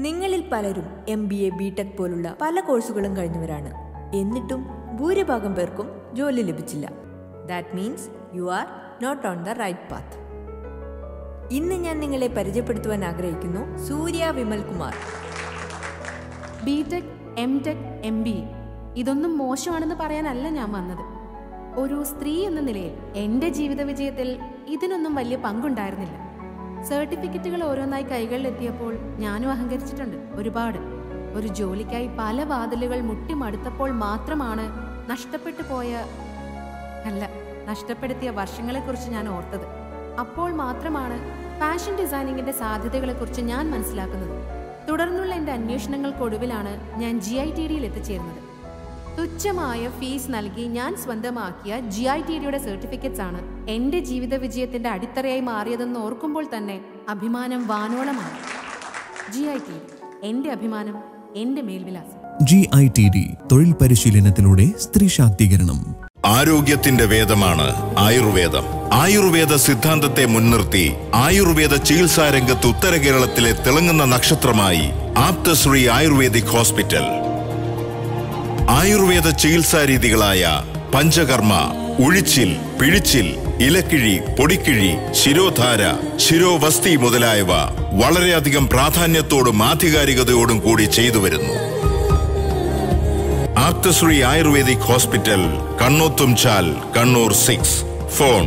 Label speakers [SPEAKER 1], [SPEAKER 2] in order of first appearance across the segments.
[SPEAKER 1] നിങ്ങളിൽ പലരും MBA, BTech പോലുള്ള പല കോഴ്സുകളും കഴിഞ്ഞവരാണ്. എന്നിട്ടും ഭൂരിഭാഗം പേർക്കും ജോലി ലഭിച്ചില്ല. That means you are not on the right path. ഇന്ന് ഞാൻ നിങ്ങളെ പരിചയപ്പെടുത്തുവാൻ ആഗ്രഹിക്കുന്നു സൂര്യ Vimal Kumar.
[SPEAKER 2] BTech, MTech, MBA ഇതൊന്നും മോശമാണെന്ന് പറയാനല്ല ഞാൻ വന്നത്. ഒരു സ്ത്രീ എന്ന നിലയിൽ എൻ്റെ ജീവിത വിജയത്തിൽ ഇതിനൊന്നും വലിയ പങ്കുണ്ടായിരുന്നില്ല. സർട്ടിഫിക്കറ്റുകൾ ഓരോന്നായി കൈകളിലെത്തിയപ്പോൾ ഞാനും അഹങ്കരിച്ചിട്ടുണ്ട് ഒരുപാട്. ഒരു ജോലിക്കായി പല വാതിലുകൾ മുട്ടിമടുത്തപ്പോൾ മാത്രമാണ് നഷ്ടപ്പെടുത്തിയ വർഷങ്ങളെക്കുറിച്ച് ഞാൻ ഓർത്തത്. അപ്പോൾ മാത്രമാണ് ഫാഷൻ ഡിസൈനിങ്ങിന്റെ സാധ്യതകളെക്കുറിച്ച് ഞാൻ മനസ്സിലാക്കുന്നത്. തുടർന്നുള്ള എൻ്റെ അന്വേഷണങ്ങൾക്കൊടുവിലാണ് ഞാൻ GITDയിൽ എത്തിച്ചേർന്നത്. തുച്ഛമായ ഫീസ് നൽകി ഞാൻ സ്വന്തമാക്കിയ GITDയുടെ സർട്ടിഫിക്കറ്റ്സ് ആണ് എൻ്റെ ജീവിത വിജയത്തിന്റെ അടിത്തറയായി മാറിയതെന്ന് ഓർക്കുമ്പോൾ തന്നെ അഭിമാനം വാനോളമാണ്. GITD എൻ്റെ അഭിമാനം, എൻ്റെ മേൽവിലാസം.
[SPEAKER 3] GITD തൊഴിൽ പരിശീലനത്തിലൂടെ സ്ത്രീ ശാക്തീകരണം.
[SPEAKER 4] ആരോഗ്യത്തിന്റെ വേദമാണ് ആയുർവേദം. ആയുർവേദ സിദ്ധാന്തത്തെ മുൻനിർത്തി ആയുർവേദ ചികിത്സാ രംഗത്ത് ഉത്തര കേരളത്തിലെ തിളങ്ങുന്ന നക്ഷത്രമായി ആപ്തശ്രീ ആയുർവേദിക് ഹോസ്പിറ്റൽ. ആയുർവേദ ചികിത്സാ രീതികളായ പഞ്ചകർമ്മ, ഉഴിച്ചിൽ, പിഴിച്ചിൽ, ഇലക്കിഴി, പൊടിക്കിഴി, ശിരോധാര, ശിരോവസ്തി മുതലായവ വളരെയധികം പ്രാധാന്യത്തോടും ആധികാരികതയോടും കൂടി ചെയ്തു വരുന്നു. Aptashree Ayurvedic hospital, Kannothumchal, Kannur 6. Phone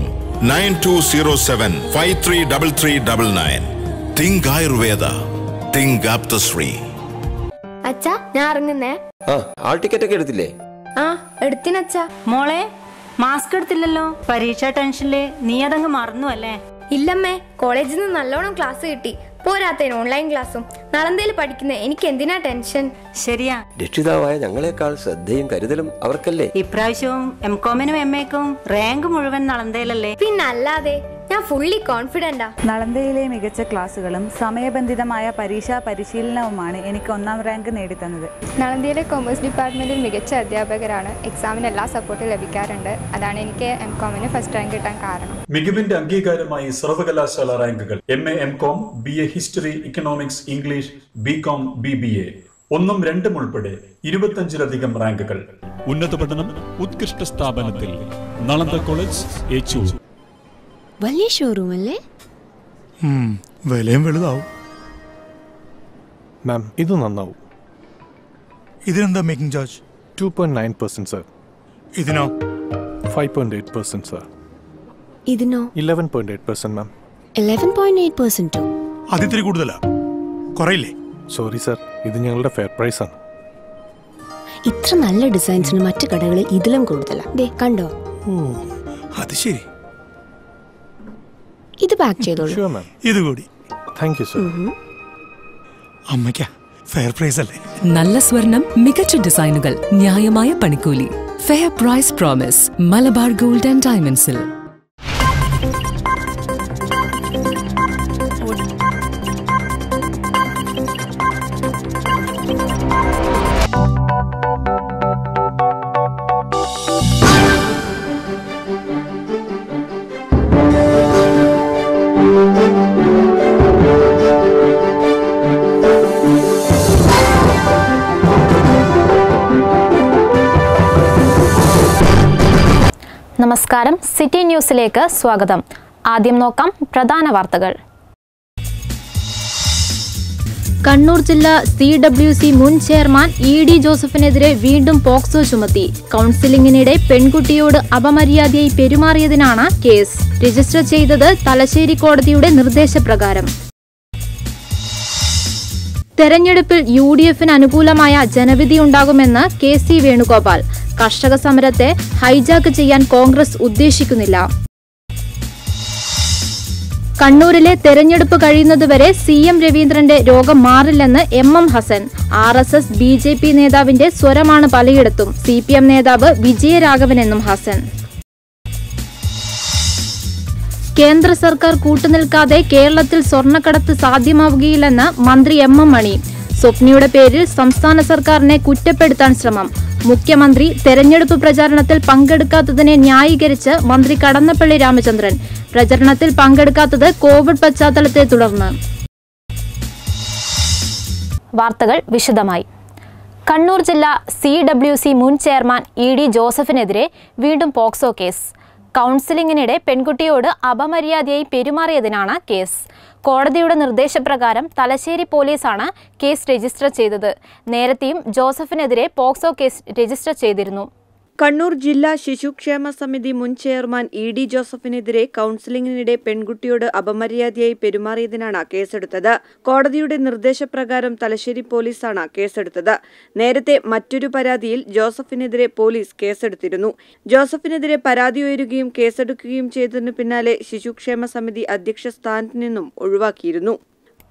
[SPEAKER 4] 9207533399. Think Ayurveda, think Aptashree.
[SPEAKER 5] അച്ഛാ, ഞാൻ ഇറങ്ങുന്നേ.
[SPEAKER 6] ആൾ ടിക്കറ്റ് ഒക്കെ എടുത്തില്ലേ?
[SPEAKER 5] എടുത്തിനച്ഛാ.
[SPEAKER 7] മോളെ, മാസ്ക് എടുത്തില്ലല്ലോ. പരീക്ഷ ടെൻഷനില് നീ അതങ്ങ് മറന്നു അല്ലേ?
[SPEAKER 5] ഇല്ലമ്മേ, കോളേജിൽ നിന്ന് നല്ലോണം ക്ലാസ് കിട്ടി. പോരാത്തതിന് ഓൺലൈൻ ക്ലാസ്സും. നളന്തയിൽ പഠിക്കുന്ന എനിക്ക് എന്തിനാ ടെൻഷൻ?
[SPEAKER 7] ശരിയാ.
[SPEAKER 6] രക്ഷിതാവായ ഞങ്ങളെക്കാൾ ശ്രദ്ധയും കരുതലും അവർക്കല്ലേ.
[SPEAKER 7] ഇപ്രാവശ്യവും MCOMനും MAക്കും റാങ്ക് മുഴുവൻ നളന്തയിലല്ലേ?
[SPEAKER 5] പിന്നല്ലാതെ, ഞാൻ ഫുള്ളി കോൺഫിഡന്റാ.
[SPEAKER 8] നളന്തയിലെ മികച്ച ക്ലാസുകളും സമയബന്ധിതമായ പരീക്ഷാ പരിശീലനവുമാണ് എനിക്ക് 1ാം റാങ്ക് നേടിത്തന്നത്.
[SPEAKER 9] നളന്തയിലെ കൊമേഴ്സ് ഡിപ്പാർട്ട്മെന്റിൽ മികച്ച അധ്യാപകരാണ്. എക്സാമിന് എല്ലാ സപ്പോർട്ടും ലഭിക്കാറുണ്ട്. അതാണ് എനിക്ക് MCOMന് ഫസ്റ്റ് റാങ്ക് കിട്ടാൻ കാരണം.
[SPEAKER 10] മികവിന്റെ അംഗീകാരമായി സർവകലാശാല റാങ്കുകൾ. MA, MCOM, BA history, economics, English, BCom, BBA 1ഉം 2ഉം ഉൾപ്പെടെ 25ലധികം റാങ്കുകൾ.
[SPEAKER 11] ഉന്നത പഠനം ഉത്കൃഷ്ട സ്ഥാപനത്തിൽ നളന്ദ കോളേജ്, ഏച്ചൂർ.
[SPEAKER 12] വലിയ ഷോറൂം അല്ലേ?
[SPEAKER 13] വിലയും വലുതാവും.
[SPEAKER 14] മാം, ഇത് നന്നാവും.
[SPEAKER 13] ഇതിനെന്താ മേക്കിംഗ് ചാർജ്?
[SPEAKER 14] 2.9% സർ.
[SPEAKER 13] ഇതിനോ?
[SPEAKER 14] 5.8% സർ.
[SPEAKER 12] ഇതിനോ?
[SPEAKER 14] 11.8% മാം.
[SPEAKER 12] 11.8%?
[SPEAKER 13] അതിത്തിരി കൂടുതലാ, കുറയില്ലേ?
[SPEAKER 14] സോറി സർ, ഇത് ഞങ്ങളുടെ ഫെയർ പ്രൈസ് ആണ്.
[SPEAKER 12] ഇത്ര നല്ല ഡിസൈൻസിന് മറ്റു കടകളിൽ ഇതിലും കൂടുതലാ. ദേ കണ്ടോ?
[SPEAKER 13] ഓ, അത് ശരി.
[SPEAKER 12] ഇത് പാക്ക് ചെയ്തോളൂ.
[SPEAKER 13] ഇത് കൂടി.
[SPEAKER 14] Thank you sir.
[SPEAKER 13] അമ്മയ്ക്കാ ഫെയർ പ്രൈസ് അല്ലേ?
[SPEAKER 15] നല്ല സ്വർണം, മികച്ച ഡിസൈനുകൾ, ന്യായമായ പണിക്കൂലി. Fair price promise. Malabar gold and ഡയമണ്ട്സിൽ.
[SPEAKER 16] നമസ്കാരം, സിറ്റി ന്യൂസിലേക്ക് സ്വാഗതം. ആദ്യം നോക്കാം പ്രധാന വാർത്തകൾ. കണ്ണൂർ ജില്ലാ CWC മുൻ ചെയർമാൻ ED ജോസഫിനെതിരെ വീണ്ടും പോക്സോ ചുമത്തി. കൗൺസിലിംഗിനിടെ പെൺകുട്ടിയോട് അപമര്യാദയായി പെരുമാറിയതിനാണ് കേസ്. രജിസ്റ്റർ ചെയ്തത് തലശ്ശേരി കോടതിയുടെ നിർദ്ദേശപ്രകാരം. തെരഞ്ഞെടുപ്പിൽ UDFന് അനുകൂലമായ ജനവിധി ഉണ്ടാകുമെന്ന് KC വേണുഗോപാൽ. കർഷക സമരത്തെ ഹൈജാക്ക് ചെയ്യാൻ കോൺഗ്രസ് ഉദ്ദേശിക്കുന്നില്ല. കണ്ണൂരിലെ തെരഞ്ഞെടുപ്പ് കഴിയുന്നതുവരെ CM രവീന്ദ്രന്റെ രോഗം മാറില്ലെന്ന് MM ഹസൻ. RSS BJP നേതാവിന്റെ സ്വരമാണ് പലയിടത്തും. CPM നേതാവ് വിജയരാഘവനെന്നും ഹസൻ. കേന്ദ്ര സർക്കാർ കൂട്ടുനിൽക്കാതെ കേരളത്തിൽ സ്വർണ്ണക്കടത്ത് സാധ്യമാവുകയില്ലെന്ന് മന്ത്രി MM മണി. സ്വപ്നയുടെ പേരിൽ സംസ്ഥാന സർക്കാരിനെ കുറ്റപ്പെടുത്താൻ ശ്രമം. മുഖ്യമന്ത്രി തെരഞ്ഞെടുപ്പ് പ്രചാരണത്തിൽ പങ്കെടുക്കാത്തതിനെ ന്യായീകരിച്ച് മന്ത്രി കടന്നപ്പള്ളി രാമചന്ദ്രൻ. പ്രചരണത്തിൽ പങ്കെടുക്കാത്തത് കോവിഡ് പശ്ചാത്തലത്തെ തുടർന്ന്. വാർത്തകൾ വിശദമായി. കണ്ണൂർ ജില്ലാ CWC മുൻ ചെയർമാൻ ED ജോസഫിനെതിരെ വീണ്ടും പോക്സോ കേസ്. കൗൺസിലിംഗിനിടെ പെൺകുട്ടിയോട് അപമര്യാദയായി പെരുമാറിയതിനാണ് കേസ്. കോടതിയുടെ നിർദ്ദേശപ്രകാരം തലശ്ശേരി പോലീസാണ് കേസ് രജിസ്റ്റർ ചെയ്തത്. നേരത്തെയും ജോസഫിനെതിരെ പോക്സോ കേസ് രജിസ്റ്റർ ചെയ്തിരുന്നു.
[SPEAKER 17] കണ്ണൂർ ജില്ലാ ശിശുക്ഷേമ സമിതി മുൻ ചെയർമാൻ ED ജോസഫിനെതിരെ കൗൺസിലിംഗിനിടെ പെൺകുട്ടിയോട് അപമര്യാദയായി പെരുമാറിയതിനാണ് കേസെടുത്തത്. കോടതിയുടെ നിർദ്ദേശപ്രകാരം തലശ്ശേരി പോലീസാണ് കേസെടുത്തത്. നേരത്തെ മറ്റൊരു പരാതിയിൽ ജോസഫിനെതിരെ പോലീസ് കേസെടുത്തിരുന്നു. ജോസഫിനെതിരെ പരാതി ഉയരുകയും കേസെടുക്കുകയും ചെയ്തതിനു പിന്നാലെ ശിശുക്ഷേമ സമിതി അധ്യക്ഷ സ്ഥാനത്ത് നിന്നും ഒഴിവാക്കിയിരുന്നു.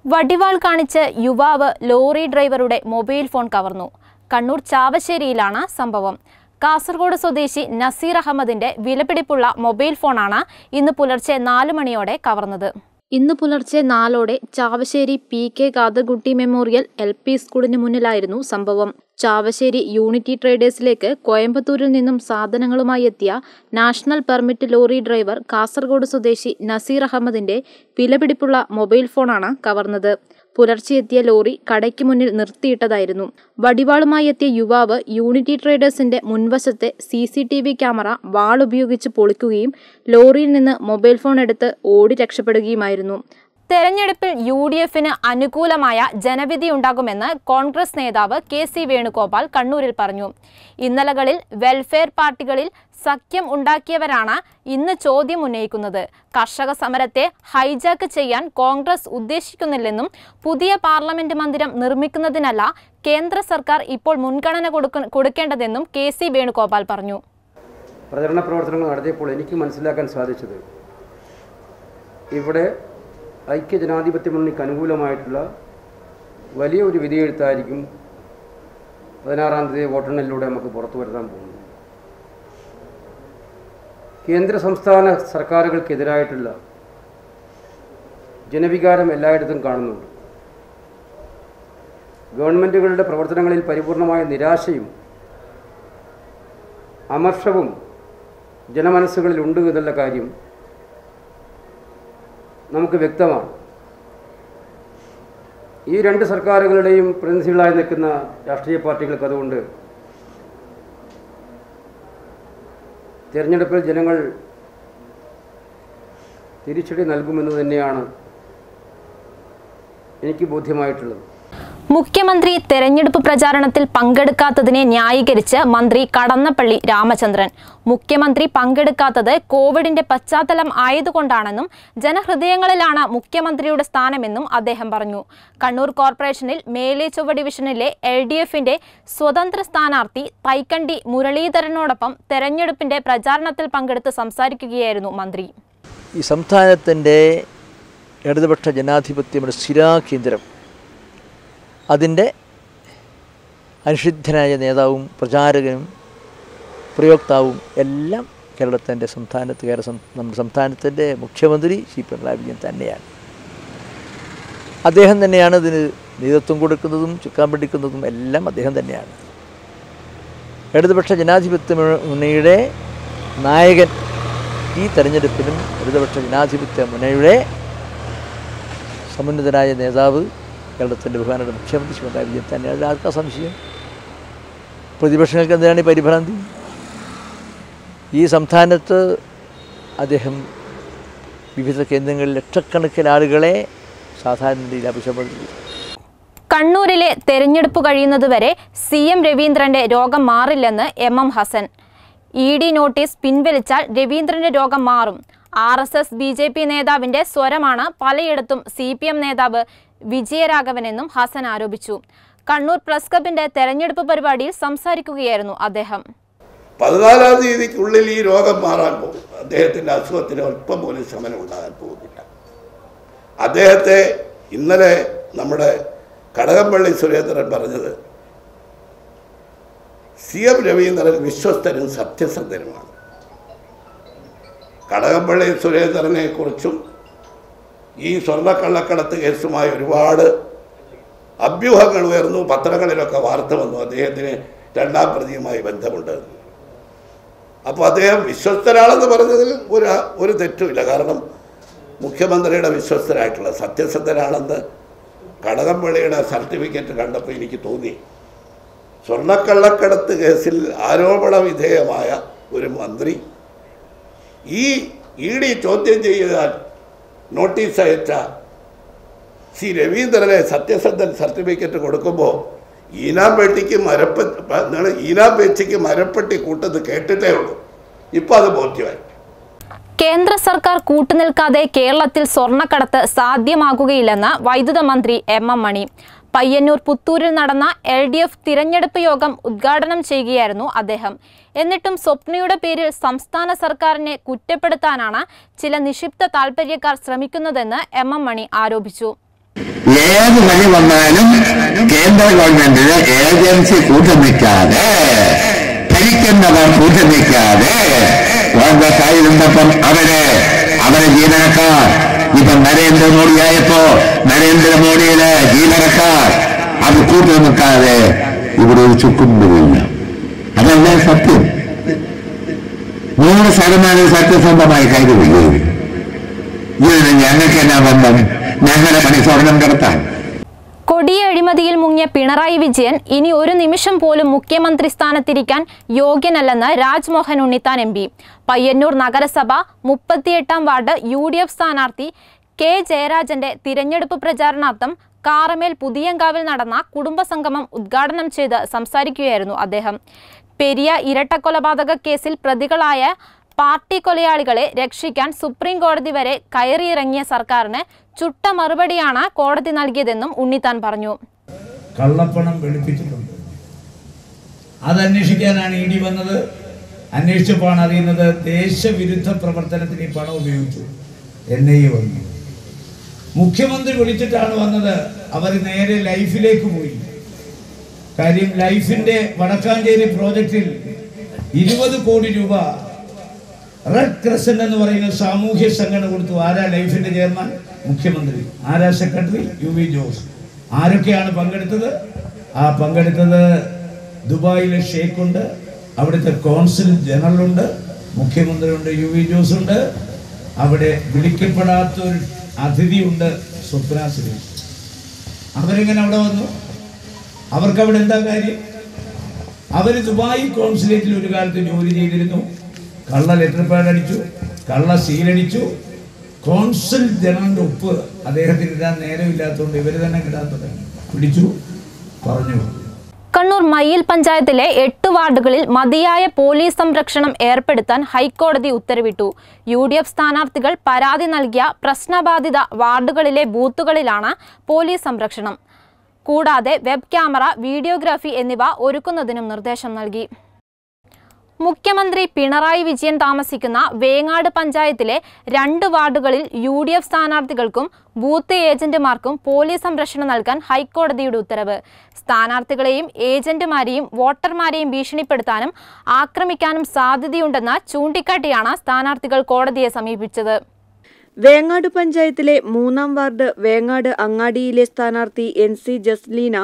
[SPEAKER 16] വടിവാൾ കാണിച്ച് യുവാവ് ലോറി ഡ്രൈവറുടെ മൊബൈൽ ഫോൺ കവർന്നു. കണ്ണൂർ ചാവശ്ശേരിയിലാണ് സംഭവം. കാസർഗോഡ് സ്വദേശി നസീർ അഹമ്മദിന്റെ വിലപിടിപ്പുള്ള മൊബൈൽ ഫോണാണ് ഇന്ന് പുലർച്ചെ 4 മണിയോടെ കവർന്നത്. ഇന്ന് പുലർച്ചെ 4ഓടെ Chavassery PK Katharkutty memorial LP സ്കൂളിന് മുന്നിലായിരുന്നു സംഭവം. ചാവശ്ശേരി യൂണിറ്റി ട്രേഡേഴ്സിലേക്ക് കോയമ്പത്തൂരിൽ നിന്നും സാധനങ്ങളുമായി എത്തിയ national permit lorry driver Kasaragod സ്വദേശി നസീർ അഹമ്മദിന്റെ വിലപിടിപ്പുള്ള മൊബൈൽ ഫോണാണ് കവർന്നത്. പുലർച്ചെ എത്തിയ ലോറി കടയ്ക്ക് മുന്നിൽ നിർത്തിയിട്ടതായിരുന്നു. വടിവാളുമായി എത്തിയ യുവാവ് യൂണിറ്റി ട്രേഡേഴ്സിന്റെ മുൻവശത്തെ CCTV ക്യാമറ വാളുപയോഗിച്ച് പൊളിക്കുകയും ലോറിയിൽ നിന്ന് മൊബൈൽ ഫോൺ എടുത്ത് ഓടി രക്ഷപ്പെടുകയുമായിരുന്നു. തെരഞ്ഞെടുപ്പിൽ UDFന് അനുകൂലമായ ജനവിധിയുണ്ടാകുമെന്ന് കോൺഗ്രസ് നേതാവ് KC വേണുഗോപാൽ കണ്ണൂരിൽ പറഞ്ഞു. ഇന്നലകളിൽ വെൽഫെയർ പാർട്ടികളിൽ സഖ്യം ഉണ്ടാക്കിയവരാണ് ഇന്ന് ചോദ്യം ഉന്നയിക്കുന്നത്. കർഷക സമരത്തെ ഹൈജാക്ക് ചെയ്യാൻ കോൺഗ്രസ് ഉദ്ദേശിക്കുന്നില്ലെന്നും പുതിയ പാർലമെന്റ് മന്ദിരം നിർമ്മിക്കുന്നതിനല്ല കേന്ദ്ര സർക്കാർ ഇപ്പോൾ മുൻഗണന കൊടുക്കേണ്ടതെന്നും KC വേണുഗോപാൽ പറഞ്ഞു.
[SPEAKER 18] പ്രചരണ പ്രവർത്തനങ്ങൾ നടത്തിയപ്പോൾ എനിക്ക് മനസ്സിലാക്കാൻ സാധിച്ചത് ഇവിടെ ഐക്യജനാധിപത്യ മുന്നണിക്ക് അനുകൂലമായിട്ടുള്ള വലിയ ഒരു വിധിയെഴുത്തായിരിക്കും 16-ാം തീയതി വോട്ടെണ്ണലിലൂടെ നമുക്ക് പുറത്തു വരുത്താൻ പോകുന്നത്. കേന്ദ്ര സംസ്ഥാന സർക്കാരുകൾക്കെതിരായിട്ടുള്ള ജനവികാരം എല്ലായിടത്തും കാണുന്നുണ്ട്. ഗവൺമെൻറ്റുകളുടെ പ്രവർത്തനങ്ങളിൽ പരിപൂർണമായ നിരാശയും അമർഷവും ജനമനസ്സുകളിൽ ഉണ്ട് എന്നുള്ള കാര്യം നമുക്ക് വ്യക്തമാണ്. ഈ രണ്ട് സർക്കാരുകളുടെയും പ്രതിനിധികളായി നിൽക്കുന്ന രാഷ്ട്രീയ പാർട്ടികൾക്ക് അതുകൊണ്ട് തിരഞ്ഞെടുപ്പിൽ ജനങ്ങൾ തിരിച്ചടി നൽകുമെന്ന് തന്നെയാണ് എനിക്ക് ബോധ്യമായിട്ടുള്ളത്.
[SPEAKER 16] മുഖ്യമന്ത്രി തെരഞ്ഞെടുപ്പ് പ്രചാരണത്തിൽ പങ്കെടുക്കാത്തതിനെ ന്യായീകരിച്ച് മന്ത്രി കടന്നപ്പള്ളി രാമചന്ദ്രൻ. മുഖ്യമന്ത്രി പങ്കെടുക്കാത്തത് കോവിഡിന്റെ പശ്ചാത്തലം ആയതുകൊണ്ടാണെന്നും ജനഹൃദയങ്ങളിലാണ് മുഖ്യമന്ത്രിയുടെ സ്ഥാനമെന്നും അദ്ദേഹം പറഞ്ഞു. കണ്ണൂർ കോർപ്പറേഷനിൽ മേലേച്ചൊവ്വ ഡിവിഷനിലെ LDFന്റെ സ്വതന്ത്ര സ്ഥാനാർത്ഥി തൈക്കണ്ടി മുരളീധരനോടൊപ്പം തെരഞ്ഞെടുപ്പിന്റെ പ്രചാരണത്തിൽ പങ്കെടുത്ത് സംസാരിക്കുകയായിരുന്നു മന്ത്രി.
[SPEAKER 19] ഈ സംസ്ഥാനത്തിൻ്റെ ഇടതുപക്ഷ ജനാധിപത്യങ്ങളുടെ സ്ഥിരാകേന്ദ്രം, അതിൻ്റെ അനുഷിദ്ധനായ നേതാവും പ്രചാരകനും പ്രയോക്താവും എല്ലാം നമ്മുടെ സംസ്ഥാനത്തിൻ്റെ മുഖ്യമന്ത്രി ശ്രീ പിണറായി വിജയൻ തന്നെയാണ്. അദ്ദേഹം തന്നെയാണ് ഇതിന് നേതൃത്വം കൊടുക്കുന്നതും ചുക്കാൻ പിടിക്കുന്നതും എല്ലാം അദ്ദേഹം തന്നെയാണ്. ഇടതുപക്ഷ ജനാധിപത്യ മുന്നണിയുടെ നായകൻ ഈ തെരഞ്ഞെടുപ്പിലും ഇടതുപക്ഷ ജനാധിപത്യ മുന്നണിയുടെ സമുന്നതനായ നേതാവ് കേരളത്തിൻ്റെ ബഹുമാനപ്പെട്ട മുഖ്യമന്ത്രി ശ്രീ പിണറായി വിജയൻ തന്നെയാണ്. അതിൽ ആർക്കാ സംശയം? പ്രതിപക്ഷങ്ങൾക്ക് എന്തിനാണ് ഈ പരിഭ്രാന്തി? ഈ സംസ്ഥാനത്ത് അദ്ദേഹം വിവിധ കേന്ദ്രങ്ങളിൽ ലക്ഷക്കണക്കിന് ആളുകളെ സാധാരണ രീതിയിൽ അഭിസംബോധന.
[SPEAKER 16] കണ്ണൂരിലെ തെരഞ്ഞെടുപ്പ് കഴിയുന്നതുവരെ CM രവീന്ദ്രന്റെ രോഗം മാറില്ലെന്ന് MM ഹസൻ. ED നോട്ടീസ് പിൻവലിച്ചാൽ രവീന്ദ്രന്റെ രോഗം മാറും. RSS BJP നേതാവിന്റെ സ്വരമാണ് പലയിടത്തും CPM നേതാവ് വിജയരാഘവനെന്നും ഹസൻ ആരോപിച്ചു. കണ്ണൂർ പ്രസ് ക്ലബിന്റെ തെരഞ്ഞെടുപ്പ് പരിപാടിയിൽ സംസാരിക്കുകയായിരുന്നു അദ്ദേഹം.
[SPEAKER 20] 14-ാം തീയതിക്കുള്ളിൽ ഈ രോഗം മാറാൻ പോകും. അദ്ദേഹത്തിൻ്റെ അസുഖത്തിന് അല്പം പോലും ശമനം ഉണ്ടാകാൻ പോകുന്നില്ല. അദ്ദേഹത്തെ ഇന്നലെ നമ്മുടെ കടകംപള്ളി സുരേന്ദ്രൻ പറഞ്ഞത് CM രവീന്ദ്രൻ വിശ്വസ്തനും സത്യസന്ധനുമാണ്. കടകംപള്ളി സുരേന്ദ്രനെ കുറിച്ചും ഈ സ്വർണ്ണക്കള്ളക്കടത്ത് കേസുമായി ഒരുപാട് അഭ്യൂഹങ്ങൾ ഉയർന്നു. പത്രങ്ങളിലൊക്കെ വാർത്ത വന്നു അദ്ദേഹത്തിന് 2ാം പ്രതിയുമായി ബന്ധമുണ്ട്. അപ്പോൾ അദ്ദേഹം വിശ്വസ്തനാണെന്ന് പറഞ്ഞതിൽ ഒരു തെറ്റുമില്ല. കാരണം മുഖ്യമന്ത്രിയുടെ വിശ്വസ്തനായിട്ടുള്ള സത്യസന്ധനാണെന്ന് കടകംപള്ളിയുടെ സർട്ടിഫിക്കറ്റ് കണ്ടപ്പോൾ എനിക്ക് തോന്നി, സ്വർണ്ണക്കള്ളക്കടത്ത് കേസിൽ ആരോപണ വിധേയമായ ഒരു മന്ത്രി ഈ ED ചോദ്യം ചെയ്യാൻ നോട്ടീസ് അയച്ച സി രവീന്ദ്രനെ സത്യസന്ധൻ സർട്ടിഫിക്കറ്റ് കൊടുക്കുമ്പോൾ ഈനാമ്പേച്ചിക്ക് മരപ്പെട്ടി കൂട്ടത് കേട്ടിട്ടേ ഉള്ളൂ. ഇപ്പം അത് ബോധ്യമായി.
[SPEAKER 16] കേന്ദ്ര സർക്കാർ കൂട്ടുനിൽക്കാതെ കേരളത്തിൽ സ്വർണ്ണക്കടത്ത് സാധ്യമാകുകയില്ലെന്ന് വൈദ്യുത മന്ത്രി MM മണി. പയ്യന്നൂർ പുത്തൂരിൽ നടന്ന LDF തിരഞ്ഞെടുപ്പ് യോഗം ഉദ്ഘാടനം ചെയ്യുകയായിരുന്നു അദ്ദേഹം. എന്നിട്ടും സ്വപ്നയുടെ പേരിൽ സംസ്ഥാന സർക്കാരിനെ കുറ്റപ്പെടുത്താനാണ് ചില നിക്ഷിപ്ത താൽപര്യക്കാർ ശ്രമിക്കുന്നതെന്ന് MM മണി ആരോപിച്ചു.
[SPEAKER 21] ഏത് വഴി വന്നാലും കേന്ദ്ര ഗവൺമെന്റിന് ഏജൻസി കൂട്ടുനിൽക്കാതെ, ഭരിക്കുന്നവർ കൂട്ടുനിൽക്കാതെ കോൺഗ്രസ് ആയിരുന്നപ്പം അവരെ ജീവനക്കാർ, ഇപ്പൊ നരേന്ദ്രമോദിയായപ്പോ നരേന്ദ്രമോദിയുടെ ജീവനക്കാർ അത് കൂട്ടുനിൽക്കാതെ ഇവിടെ ഒരു ചുക്കുന്നില്ല. അതല്ല സത്യം. 100% സത്യസന്ധമായി കാര്യമില്ലേ? ഇതിന് ഞങ്ങൾക്ക് എന്നാ ബന്ധം? ഞങ്ങളുടെ പണി സ്വർണം കടത്താൻ.
[SPEAKER 16] കൊടിയ അഴിമതിയിൽ മുങ്ങിയ പിണറായി വിജയൻ ഇനി ഒരു നിമിഷം പോലും മുഖ്യമന്ത്രി സ്ഥാനത്തിരിക്കാൻ യോഗ്യനല്ലെന്ന് രാജ്മോഹൻ ഉണ്ണിത്താൻ MP. പയ്യന്നൂർ നഗരസഭ 38-ാം വാർഡ് UDF സ്ഥാനാർത്ഥി K. ജയരാജന്റെ തിരഞ്ഞെടുപ്പ് പ്രചാരണാർത്ഥം കാറമേൽ പുതിയങ്കാവിൽ നടന്ന കുടുംബസംഗമം ഉദ്ഘാടനം ചെയ്ത് സംസാരിക്കുകയായിരുന്നു അദ്ദേഹം. പെരിയ ഇരട്ടക്കൊലപാതക കേസിൽ പ്രതികളായ പാർട്ടി കൊലയാളികളെ രക്ഷിക്കാൻ സുപ്രീം കോടതി വരെ കയറിയിറങ്ങിയ സർക്കാരിന് ചുട്ട മറുപടിയാണ് കോടതി നൽകിയതെന്നും ഉണ്ണിത്താൻ പറഞ്ഞു.
[SPEAKER 22] കള്ളപ്പണം വെളുപ്പിച്ചിട്ടുണ്ട്, അത് അന്വേഷിക്കാനാണ് ED വന്നത്. അന്വേഷിച്ചപ്പോഴാണ് അറിയുന്നത് ദേശവിരുദ്ധ പ്രവർത്തനത്തിന് ഈ പണം ഉപയോഗിച്ചു. NIA വന്നു, മുഖ്യമന്ത്രി വിളിച്ചിട്ടാണ് വന്നത്. അവർ നേരെ ലൈഫിലേക്ക് പോയി. കാര്യം ലൈഫിന്റെ വടക്കാഞ്ചേരി പ്രോജക്റ്റിൽ 20 കോടി രൂപ റെഡ് ക്രസന്റ് എന്ന് പറയുന്ന സാമൂഹ്യ സംഘടന കൊടുത്തു. ആരാ ലൈഫിന്റെ ചെയർമാൻ? മുഖ്യമന്ത്രി. ആരാ സെക്രട്ടറി? UV ജോസ്. ആരൊക്കെയാണ് പങ്കെടുത്തത്? പങ്കെടുത്തത് ദുബായിലെ ഷെയ്ഖുണ്ട്, അവിടുത്തെ കോൺസുൽ ജനറലുണ്ട്, മുഖ്യമന്ത്രിയുണ്ട്, UV ജോസ് ഉണ്ട്, അവിടെ വിളിക്കപ്പെടാത്തൊരു അതിഥിയുണ്ട്, സ്വപ്ന സുരേഷ്. അവരെങ്ങനെ അവിടെ വന്നു? അവർക്കവിടെ എന്താ കാര്യം? അവർ ദുബായ് കോൺസുലേറ്റിൽ ഒരു കാലത്ത് ജോലി ചെയ്തിരുന്നു. കള്ള ലെറ്റർ പാഡ് അടിച്ചു, കള്ള സീലടിച്ചു. കോൺസുൽ ജനറലിന്റെ ഒപ്പ് അദ്ദേഹത്തിന് ഇടാൻ നേരമില്ലാത്തതുകൊണ്ട് ഇവർ തന്നെ കിടാൻ തുടങ്ങി. പിടിച്ചു, പറഞ്ഞു.
[SPEAKER 16] കണ്ണൂർ മയ്യിൽ പഞ്ചായത്തിലെ 8 വാർഡുകളിൽ മതിയായ പോലീസ് സംരക്ഷണം ഏർപ്പെടുത്താൻ ഹൈക്കോടതി ഉത്തരവിട്ടു. UDF സ്ഥാനാർത്ഥികൾ പരാതി നൽകിയ പ്രശ്നബാധിത വാർഡുകളിലെ ബൂത്തുകളിലാണ് പോലീസ് സംരക്ഷണം. കൂടാതെ വെബ് ക്യാമറ, വീഡിയോഗ്രാഫി എന്നിവ ഒരുക്കുന്നതിനും നിർദ്ദേശം നൽകി. മുഖ്യമന്ത്രി പിണറായി വിജയൻ താമസിക്കുന്ന വേങ്ങാട് പഞ്ചായത്തിലെ 2 വാർഡുകളിൽ UDF സ്ഥാനാർത്ഥികൾക്കും ബൂത്ത് ഏജന്റുമാർക്കും പോലീസ് സംരക്ഷണം നൽകാൻ ഹൈക്കോടതിയുടെ ഉത്തരവ്. സ്ഥാനാർത്ഥികളെയും ഏജന്റുമാരെയും വോട്ടർമാരെയും ഭീഷണിപ്പെടുത്താനും ആക്രമിക്കാനും സാധ്യതയുണ്ടെന്ന് ചൂണ്ടിക്കാട്ടിയാണ് സ്ഥാനാർത്ഥികൾ കോടതിയെ സമീപിച്ചത്.
[SPEAKER 17] വേങ്ങാട് പഞ്ചായത്തിലെ 3-ാം വാർഡ് വേങ്ങാട് അങ്ങാടിയിലെ സ്ഥാനാർത്ഥി NC ജസ്ലീന,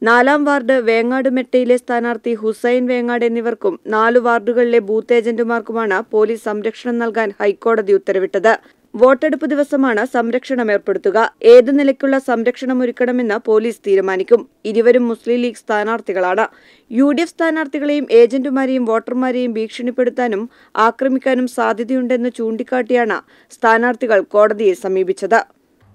[SPEAKER 17] 4-ാം വാർഡ് വേങ്ങാട് മെട്ടയിലെ സ്ഥാനാർത്ഥി ഹുസൈൻ വേങ്ങാട് എന്നിവർക്കും 4 വാർഡുകളിലെ ബൂത്ത് ഏജന്റുമാർക്കുമാണ് പോലീസ് സംരക്ഷണം നൽകാൻ ഹൈക്കോടതി ഉത്തരവിട്ടത്. വോട്ടെടുപ്പ് ദിവസമാണ് സംരക്ഷണം ഏർപ്പെടുത്തുക. ഏത് നിലയ്ക്കുള്ള സംരക്ഷണം ഒരുക്കണമെന്ന് പോലീസ് തീരുമാനിക്കും. ഇരുവരും മുസ്ലിം ലീഗ് സ്ഥാനാർത്ഥികളാണ്. UDF സ്ഥാനാർത്ഥികളെയും ഏജന്റുമാരെയും വോട്ടർമാരെയും ഭീഷണിപ്പെടുത്താനും ആക്രമിക്കാനും സാധ്യതയുണ്ടെന്ന് ചൂണ്ടിക്കാട്ടിയാണ് സ്ഥാനാർത്ഥികൾ കോടതിയെ സമീപിച്ചത്.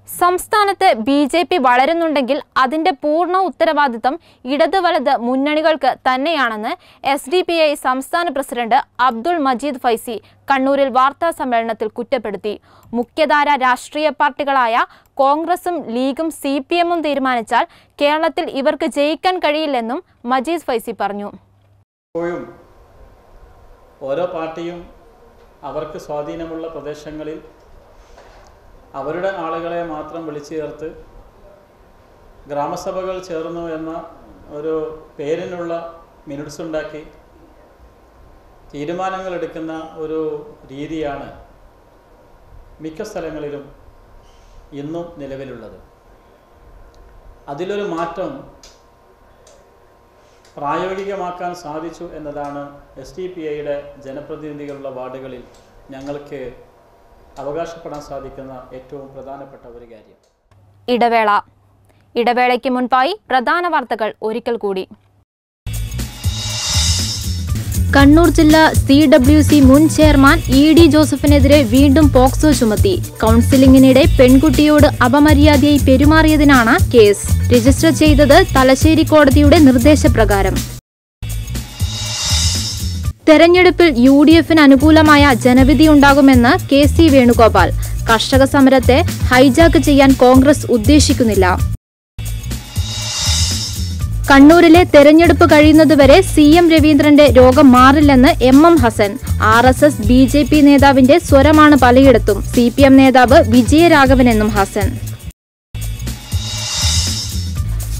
[SPEAKER 16] സംസ്ഥാനത്ത് BJP വളരുന്നുണ്ടെങ്കിൽ അതിന്റെ പൂർണ്ണ ഉത്തരവാദിത്തം ഇടത് വലത് മുന്നണികൾക്ക് തന്നെയാണെന്ന് SDPI സംസ്ഥാന പ്രസിഡന്റ് അബ്ദുൾ മജീദ് ഫൈസി കണ്ണൂരിൽ വാർത്താ സമ്മേളനത്തിൽ കുറ്റപ്പെടുത്തി. മുഖ്യധാര രാഷ്ട്രീയ പാർട്ടികളായ കോൺഗ്രസും ലീഗും CPM-ഉം തീരുമാനിച്ചാൽ കേരളത്തിൽ ഇവർക്ക് ജയിക്കാൻ കഴിയില്ലെന്നും മജീദ് ഫൈസി പറഞ്ഞു.
[SPEAKER 23] ഓരോ പാർട്ടിയും അവർക്ക് സ്വാധീനമുള്ള പ്രദേശങ്ങളിൽ അവരുടെ ആളുകളെ മാത്രം വിളിച്ചു ചേർത്ത് ഗ്രാമസഭകൾ ചേർന്നു എന്ന ഒരു പേരിനുള്ള മിനിറ്റ്സ് ഉണ്ടാക്കി തീരുമാനങ്ങൾ എടുക്കുന്ന ഒരു രീതിയാണ് മിക്ക സ്ഥലങ്ങളിലും ഇന്നും നിലവിലുള്ളത്. അതിലൊരു മാറ്റം പ്രായോഗികമാക്കാൻ സാധിച്ചു എന്നതാണ് SDPIയുടെ ജനപ്രതിനിധികളുള്ള വാർഡുകളിൽ ഞങ്ങൾക്ക് അവകാശപ്പെടാൻ സാധിക്കുന്ന ഏറ്റവും പ്രധാനപ്പെട്ട ഒരു കാര്യം.
[SPEAKER 16] ഇടവേള. ഇടവേളയ്ക്ക് മുൻപായി പ്രധാന വാർത്തകൾ ഒരിക്കൽ കൂടി. കണ്ണൂർ ജില്ലാ CWC മുൻ ചെയർമാൻ ED ജോസഫിനെതിരെ വീണ്ടും പോക്സോ ചുമത്തി. കൗൺസിലിംഗിനിടെ പെൺകുട്ടിയോട് അപമര്യാദയായി പെരുമാറിയതിനാണ് കേസ്. രജിസ്റ്റർ ചെയ്തത് തലശ്ശേരി കോടതിയുടെ നിർദ്ദേശപ്രകാരം. തെരഞ്ഞെടുപ്പിൽ UDFന് അനുകൂലമായ ജനവിധി ഉണ്ടാകുമെന്ന് KC വേണുഗോപാൽ. കർഷക സമരത്തെ ഹൈജാക്ക് ചെയ്യാൻ കോൺഗ്രസ് ഉദ്ദേശിക്കുന്നില്ല. കണ്ണൂരിലെ തെരഞ്ഞെടുപ്പ് കഴിയുന്നതുവരെ CM രവീന്ദ്രന്റെ രോഗം മാറില്ലെന്ന് MM ഹസൻ. RSS BJP നേതാവിന്റെ സ്വരമാണ് പലയിടത്തും. CPM നേതാവ് വിജയരാഘവനെന്നും ഹസൻ.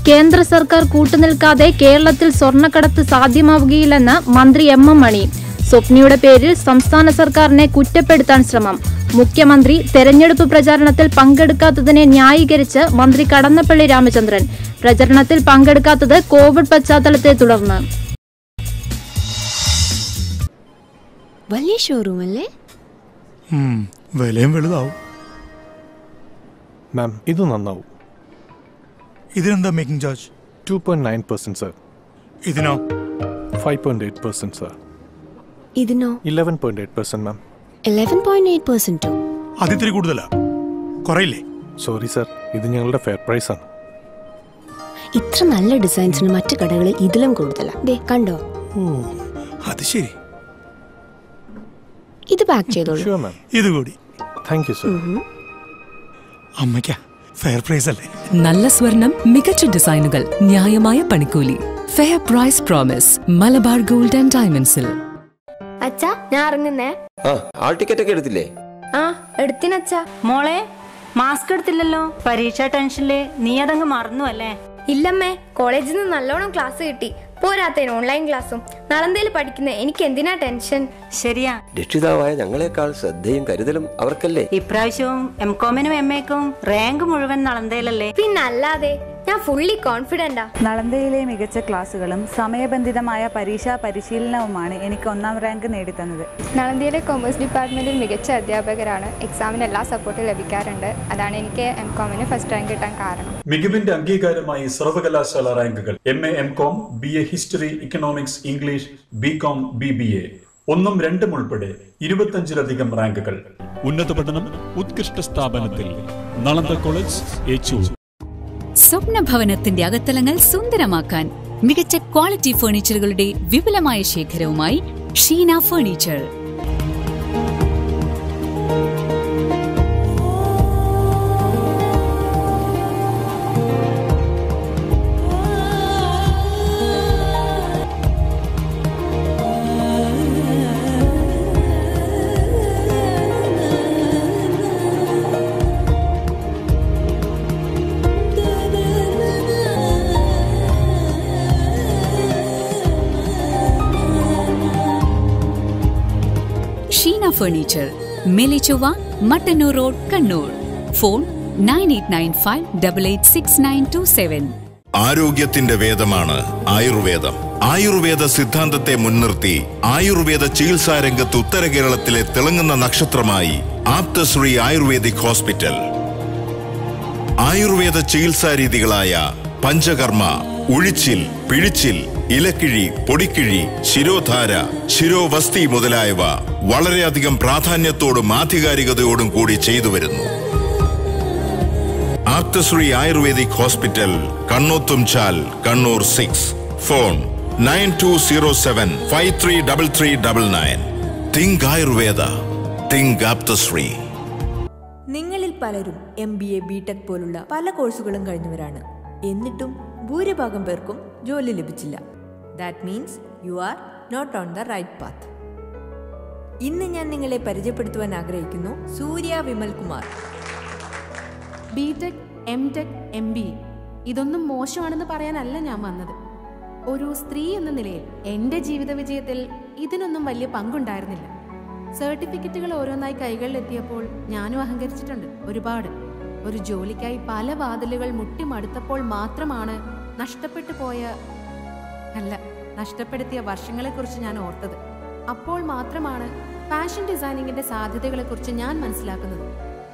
[SPEAKER 16] കേന്ദ്ര സർക്കാർ കൂട്ടുനിൽക്കാതെ കേരളത്തിൽ സ്വർണ്ണക്കടത്ത് സാധ്യമാവുകയില്ലെന്ന് മന്ത്രി MM മണി. സ്വപ്നയുടെ പേരിൽ സംസ്ഥാന സർക്കാരിനെ കുറ്റപ്പെടുത്താൻ ശ്രമം. മുഖ്യമന്ത്രി തെരഞ്ഞെടുപ്പ് പ്രചാരണത്തിൽ പങ്കെടുക്കാത്തതിനെ ന്യായീകരിച്ച് മന്ത്രി കടന്നപ്പള്ളി രാമചന്ദ്രൻ. പ്രചരണത്തിൽ പങ്കെടുക്കാത്തത് കോവിഡ് പശ്ചാത്തലത്തെ തുടർന്ന്.
[SPEAKER 12] വലിയ ഷോറൂം അല്ലേ?
[SPEAKER 13] വിലയും വലുതാവും.
[SPEAKER 14] മാം, ഇത് നന്നാവും.
[SPEAKER 13] ഇതിനെന്താ മേക്കിംഗ് ചാർജ്?
[SPEAKER 14] 2.9% സർ.
[SPEAKER 13] ഇതിനോ?
[SPEAKER 14] 5.8% സർ.
[SPEAKER 12] ഇതിനോ?
[SPEAKER 14] 11.8% മാം.
[SPEAKER 12] 11.8%.
[SPEAKER 13] അതിത്തിരി കൂടുതലാ, കുറയില്ലേ?
[SPEAKER 14] സോറി സർ, ഇത് ഞങ്ങളുടെ ഫെയർ പ്രൈസ് ആണ്.
[SPEAKER 12] ഇത്ര നല്ല ഡിസൈൻസിന് മറ്റു കടകളിൽ ഇതിലും കൂടുതലാ. ദേ കണ്ടോ?
[SPEAKER 13] ഓ, അത് ശരി.
[SPEAKER 12] ഇത് പാക്ക് ചെയ്തോളൂ.
[SPEAKER 14] Sure ma'am.
[SPEAKER 13] ഇത് കൂടി.
[SPEAKER 14] Thank you sir.
[SPEAKER 13] അമ്മയ്ക്കാ ഫെയർ പ്രൈസ് അല്ലേ?
[SPEAKER 15] നല്ല സ്വർണം, മികച്ച ഡിസൈനുകൾ, ന്യായമായ പണിക്കൂലി. Fair price promise. Malabar gold and ഡയമണ്ട്സിൽ.
[SPEAKER 5] അച്ഛാ, ഞാൻ ഇറങ്ങുന്നേ.
[SPEAKER 6] ആൾ ടിക്കറ്റ് ഒക്കെ എടുത്തില്ലേ?
[SPEAKER 5] എടുത്തിനച്ഛാ.
[SPEAKER 7] മോളെ, മാസ്ക് എടുത്തില്ലല്ലോ. പരീക്ഷാ ടെൻഷനില് നീ അതങ്ങ് മറന്നു അല്ലേ?
[SPEAKER 5] ഇല്ലമ്മേ, കോളേജിൽ നിന്ന് നല്ലോണം ക്ലാസ് കിട്ടി. പോരാത്തതിന് ഓൺലൈൻ ക്ലാസ്സും. നളന്തയിൽ പഠിക്കുന്ന എനിക്ക് എന്തിനാ ടെൻഷൻ?
[SPEAKER 7] ശരിയാ.
[SPEAKER 6] രക്ഷിതാവായ ഞങ്ങളെക്കാൾ ശ്രദ്ധയും കരുതലും അവർക്കല്ലേ?
[SPEAKER 7] ഇപ്രാവശ്യവും MCOM-നും MA-ക്കും റാങ്ക് മുഴുവൻ നളന്തയിലല്ലേ?
[SPEAKER 5] പിന്നല്ലാതെ, ഞാൻ ഫുള്ളി കോൺഫിഡന്റാ.
[SPEAKER 8] നളന്തയിലെ മികച്ച ക്ലാസുകളും സമയബന്ധിതമായ പരീക്ഷാ പരിശീലനവുമാണ് എനിക്ക് 1ാം റാങ്ക് നേടിത്തന്നത്.
[SPEAKER 9] നളന്തയിലെ കൊമേഴ്സ് ഡിപ്പാർട്ട്മെൻറ്റിൽ മികച്ച അധ്യാപകരാണ്. എക്സാമിന് എല്ലാ സപ്പോർട്ടും ലഭിക്കാറുണ്ട്. അതാണ് എനിക്ക് MCOM-ന് ഫസ്റ്റ് റാങ്ക് കിട്ടാൻ കാരണം.
[SPEAKER 10] മികവിന്റെ അംഗീകാരമായി സർവകലാശാല റാങ്കുകൾ. MA MCOM, BA history, economics, English, BCom BBA 1ഉം 2ഉം ഉൾപ്പെടെ 25ലധികം റാങ്കുകൾ.
[SPEAKER 11] ഉന്നത പഠനം ഉത്കൃഷ്ട സ്ഥാപനത്തിൽ നളന്ദ കോളേജ് ഏച്ചൂർ.
[SPEAKER 1] സ്വപ്ന ഭവനത്തിന്റെ അകത്തളങ്ങൾ സുന്ദരമാക്കാൻ മികച്ച ക്വാളിറ്റി ഫർണിച്ചറുകളുടെ വിപുലമായ ശേഖരവുമായി Sheena furniture. Furniture, Melechovva, Mattannur road, Kannur. Phone 9895886927.
[SPEAKER 4] ആരോഗ്യത്തിന്റെ വേദമാണ് ആയുർവേദം. ആയുർവേദ സിദ്ധാന്തത്തെ മുൻനിർത്തി ആയുർവേദ ചികിത്സാ രംഗത്ത് ഉത്തര കേരളത്തിലെ തിളങ്ങുന്ന നക്ഷത്രമായി ആപ്തശ്രീ ആയുർവേദിക് ഹോസ്പിറ്റൽ. ആയുർവേദ ചികിത്സാ രീതികളായ പഞ്ചകർമ്മ, ഉഴിച്ചിൽ, പിഴിച്ചിൽ, ഇലക്കിഴി, പൊടിക്കിഴി, ശിരോധാര, ശിരോവസ്തി മുതലായവ വളരെയധികം പ്രാധാന്യത്തോടും ആധികാരികതയോടും കൂടി ചെയ്തു വരുന്നു. Aptashree Ayurvedic hospital, Kannothumchal, Kannur 6. Phone 9207533399. Think Ayurveda, think Aptashree.
[SPEAKER 2] നിങ്ങളിൽ പലരും MBA, BTech പോലുള്ള പല കോഴ്സുകളും കഴിഞ്ഞവരാണ്. എന്നിട്ടും ഭൂരിഭാഗം പേർക്കും ജോലി ലഭിച്ചില്ല. That means you are not on the right path. ഇന്ന് ഞാൻ നിങ്ങളെ പരിചയപ്പെടുത്തുവാൻ ആഗ്രഹിക്കുന്നു സൂര്യ Vimal Kumar.
[SPEAKER 3] BTech, MTech, MBA ഇതൊന്നും മോശമാണെന്ന് പറയാനല്ല ഞാൻ വന്നത്. ഒരു സ്ത്രീ എന്ന നിലയിൽ എൻ്റെ ജീവിത വിജയത്തിൽ ഇതിനൊന്നും വലിയ പങ്കുണ്ടായിരുന്നില്ല. സർട്ടിഫിക്കറ്റുകൾ ഓരോന്നായി കൈകളിലെത്തിയപ്പോൾ ഞാനും അഹങ്കരിച്ചിട്ടുണ്ട് ഒരുപാട്. ഒരു ജോലിക്കായി പല വാതിലുകൾ മുട്ടിമടുത്തപ്പോൾ മാത്രമാണ് നഷ്ടപ്പെടുത്തിയ വർഷങ്ങളെക്കുറിച്ച് ഞാൻ ഓർത്തത്. അപ്പോൾ മാത്രമാണ് ഫാഷൻ ഡിസൈനിങ്ങിന്റെ സാധ്യതകളെക്കുറിച്ച് ഞാൻ മനസ്സിലാക്കുന്നത്.